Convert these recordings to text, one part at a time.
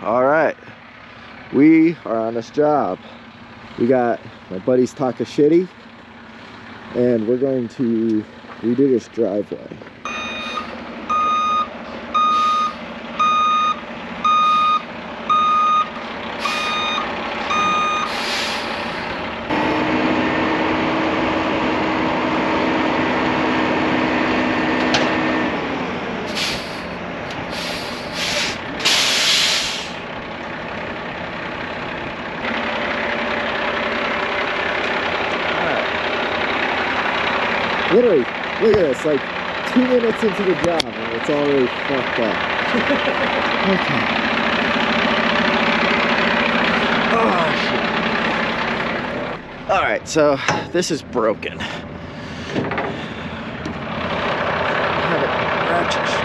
All right, we are on this job. We got my buddy's Taka Shitty, and we're going to redo this driveway. Literally, look at this, like 2 minutes into the job and it's already fucked up. Okay. Oh, shit. All right, so this is broken. I have it ratchet shut.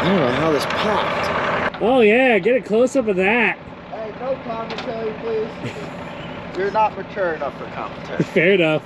I don't know how this popped. Oh yeah, get a close up of that. Hey, no commentary, please. You're not mature enough for commentary. Fair enough.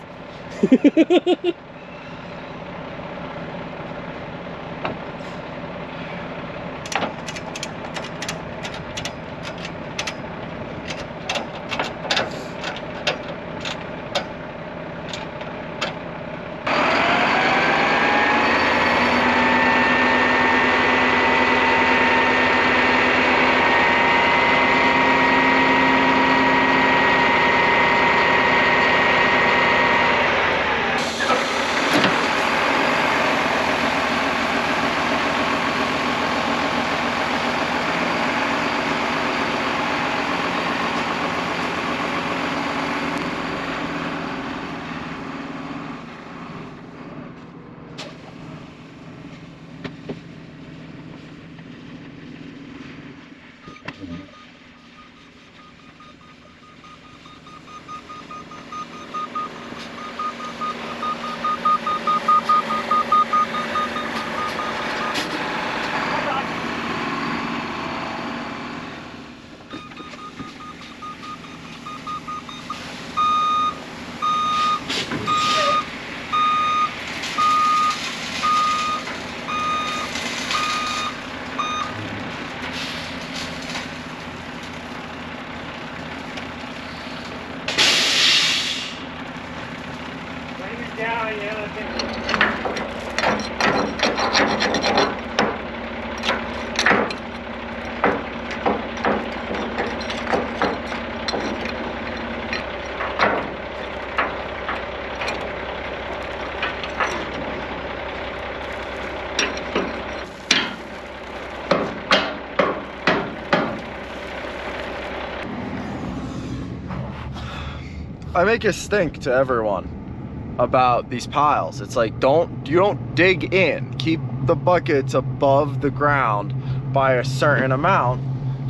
I make a stink to everyone about these piles. It's like, you don't dig in. Keep the buckets above the ground by a certain amount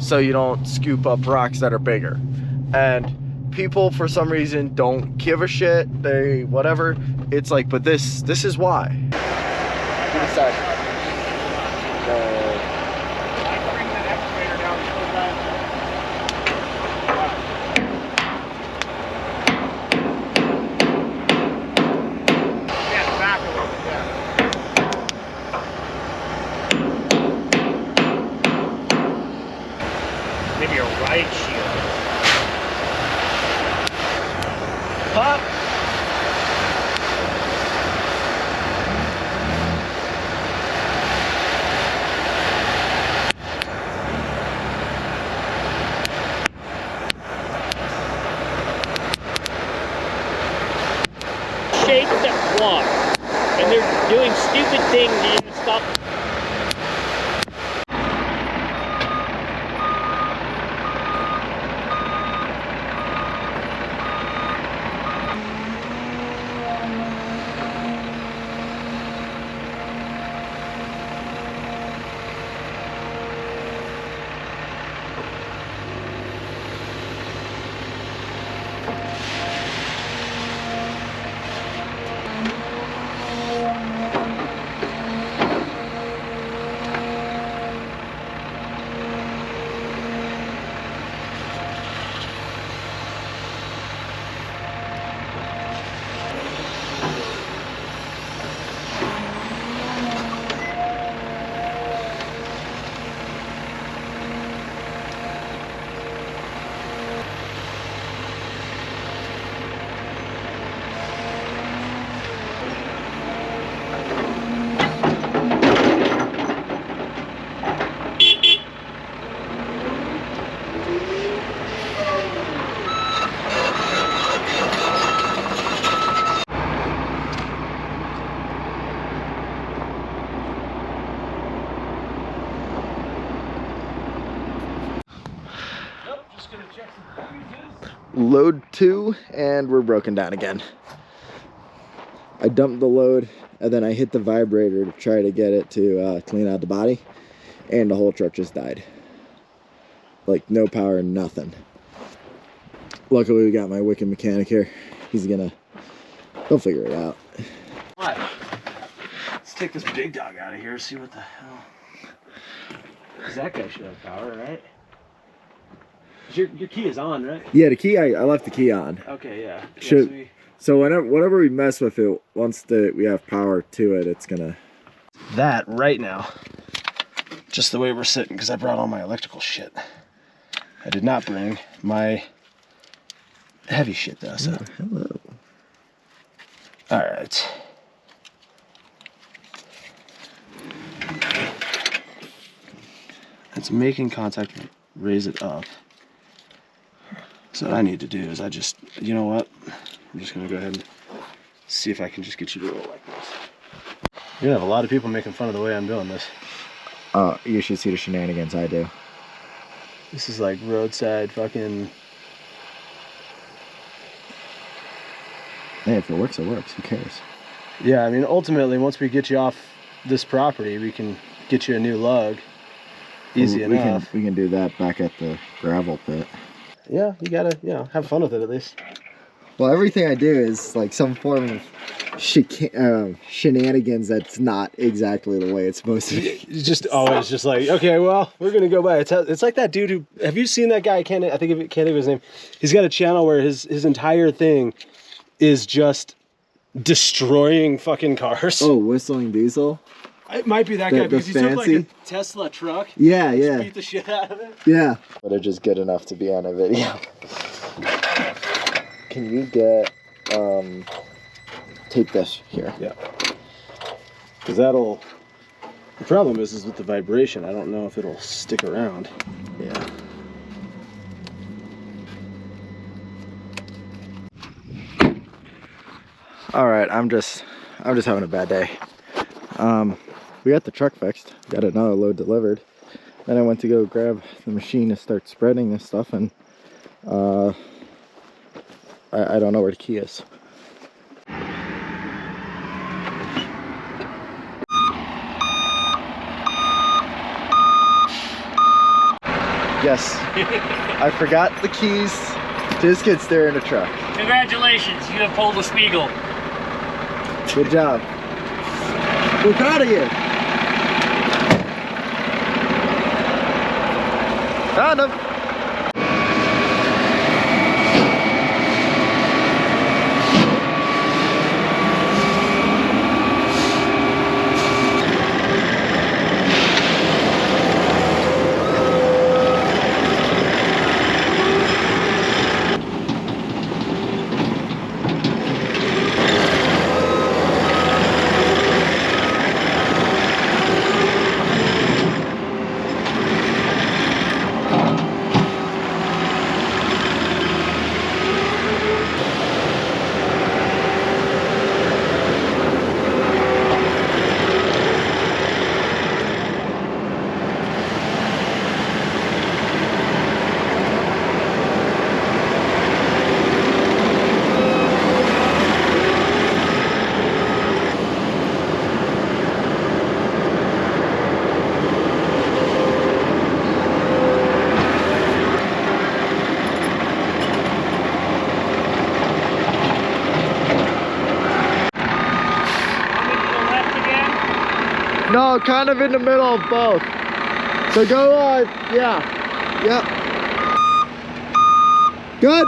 so you don't scoop up rocks that are bigger. And people for some reason don't give a shit. They whatever. It's like, but this is why. Give me a sec. Maybe a right shield. Pop. Shapes that walk, and they're doing stupid things and you stop. Load 2, and we're broken down again. I dumped the load, and then I hit the vibrator to try to get it to clean out the body, and the whole truck just died. Like, no power, nothing. Luckily, we got my wicked mechanic here. He'll figure it out. What? Let's take this big dog out of here, see what the hell. Because that guy should have power, right? Your key is on, right? Yeah, the key, I left the key on. Okay, yeah. So whenever we mess with it, once we have power to it, it's gonna... That right now, just the way we're sitting, because I brought all my electrical shit. I did not bring my heavy shit though, so. Oh, hello. All right. It's making contact, raise it up. So what I need to do is you know what? I'm just gonna go ahead and see if I can just get you to roll like this. You're gonna have a lot of people making fun of the way I'm doing this. You should see the shenanigans I do. This is like roadside fucking... Hey, if it works, it works. Who cares? Yeah, I mean, ultimately, once we get you off this property, we can get you a new lug. Easy enough. We can do that back at the gravel pit. Yeah, you gotta, have fun with it at least. Well, everything I do is like some form of shenanigans that's not exactly the way it's supposed to be. Just always just like, okay, well, we're gonna go by a test. It's like that dude who, have you seen that guy? I can't think of his name. He's got a channel where his entire thing is just destroying fucking cars. Oh, Whistling Diesel? It might be that guy because he took like a Tesla truck. Yeah, yeah. Beat the shit out of it. Yeah. But they're just good enough to be on a video. Can you get, take this here? Yeah. Because the problem is with the vibration, I don't know if it'll stick around. Yeah. All right, I'm just having a bad day. We got the truck fixed, got another load delivered. Then I went to go grab the machine to start spreading this stuff, and I don't know where the key is. Yes, I forgot the keys to his skid steer in the truck. Congratulations, you have pulled a Spiegel. Good job. We're proud of you. Found him. No, kind of in the middle of both. So go on, yeah. Yep. Good.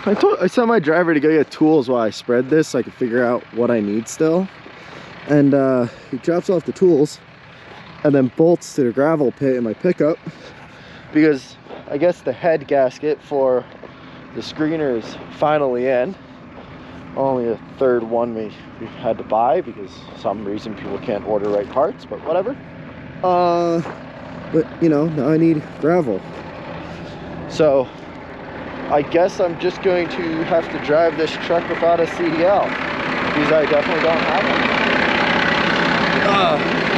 I sent my driver to go get tools while I spread this so I could figure out what I need still. And he drops off the tools and then bolts to the gravel pit in my pickup because I guess the head gasket for the screener is finally in. Only a third one we had to buy because some reason people can't order right parts, but whatever. But you know, now I need gravel. So I guess I'm just going to have to drive this truck without a CDL because I definitely don't have one.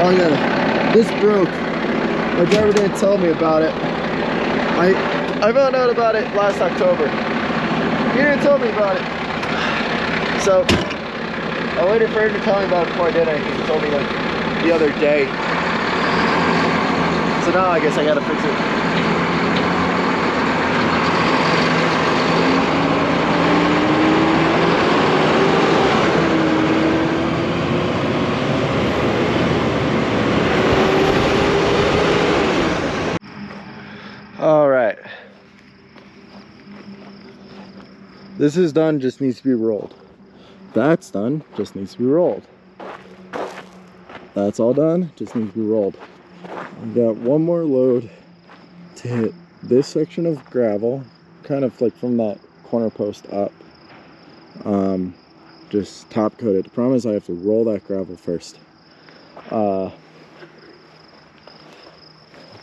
Oh yeah, this broke. My driver didn't tell me about it. I found out about it last October. He didn't tell me about it. So I waited for him to tell me about it before I did anything. He told me like the other day. So now I guess I gotta fix it. All right. This is done, just needs to be rolled. That's done, just needs to be rolled. That's all done, just needs to be rolled. I've got one more load to hit this section of gravel, kind of like from that corner post up. Just top coat it. The problem is I have to roll that gravel first.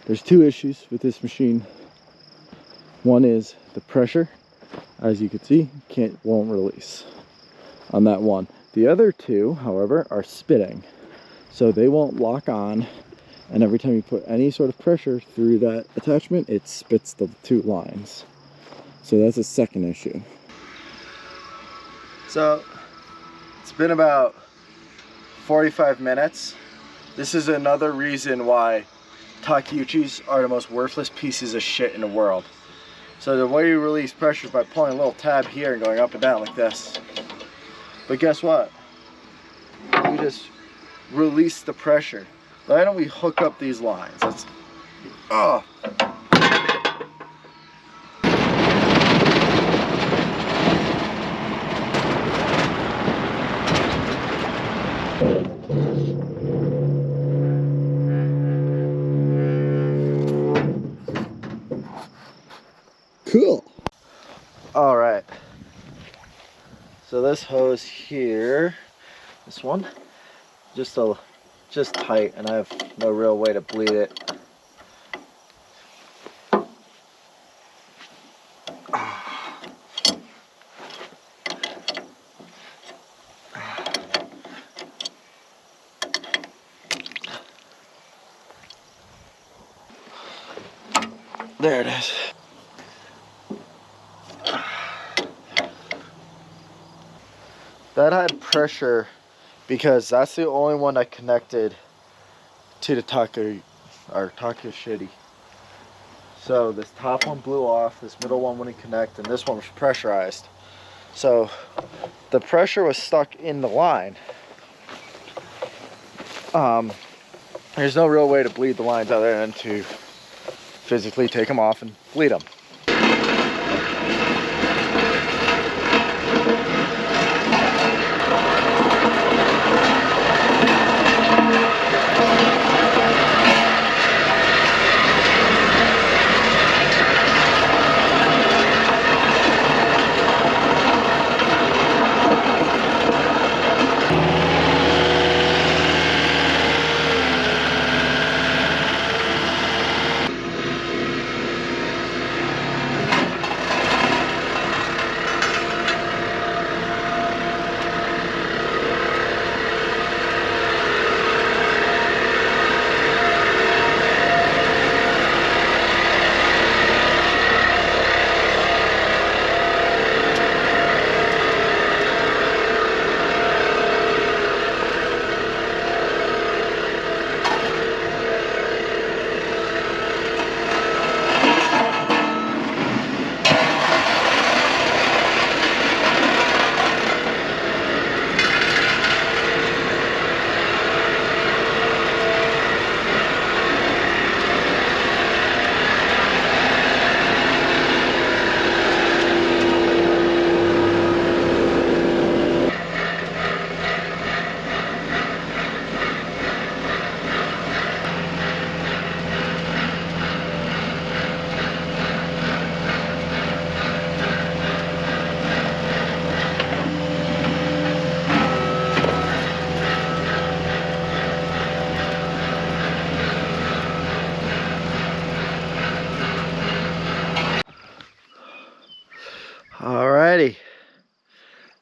There's two issues with this machine. One is the pressure, as you can see, won't release on that one. The other two, however, are spitting, so they won't lock on, and every time you put any sort of pressure through that attachment, it spits the two lines. So that's a second issue. So it's been about 45 minutes. This is another reason why Takeuchis are the most worthless pieces of shit in the world. So the way you release pressure is by pulling a little tab here and going up and down like this. But guess what? We just release the pressure. Why don't we hook up these lines? Let's, oh. Cool. All right. So this hose here, this one, just tight, and I have no real way to bleed it. There it is. That had pressure because that's the only one I connected to the Takeuchi. So this top one blew off, this middle one wouldn't connect, and this one was pressurized. So the pressure was stuck in the line. There's no real way to bleed the lines other than to physically take them off and bleed them.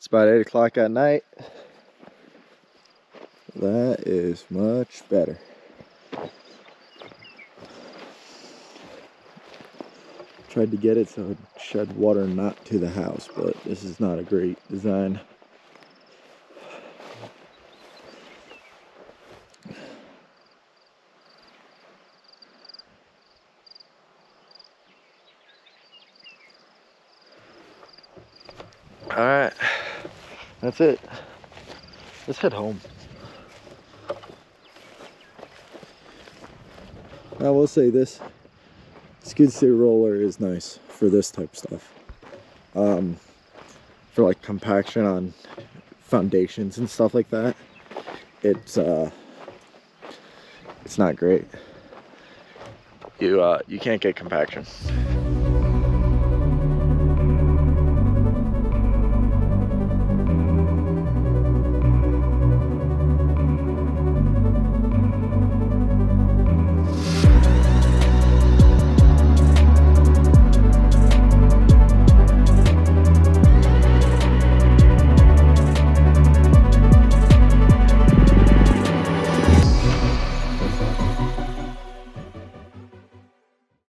about 8 o'clock at night. That is much better. Tried to get it so it shed water not to the house, but this is not a great design. Alright, that's it. Let's head home. I will say this skid steer roller is nice for this type of stuff. For like compaction on foundations and stuff like that. It's not great. You can't get compaction.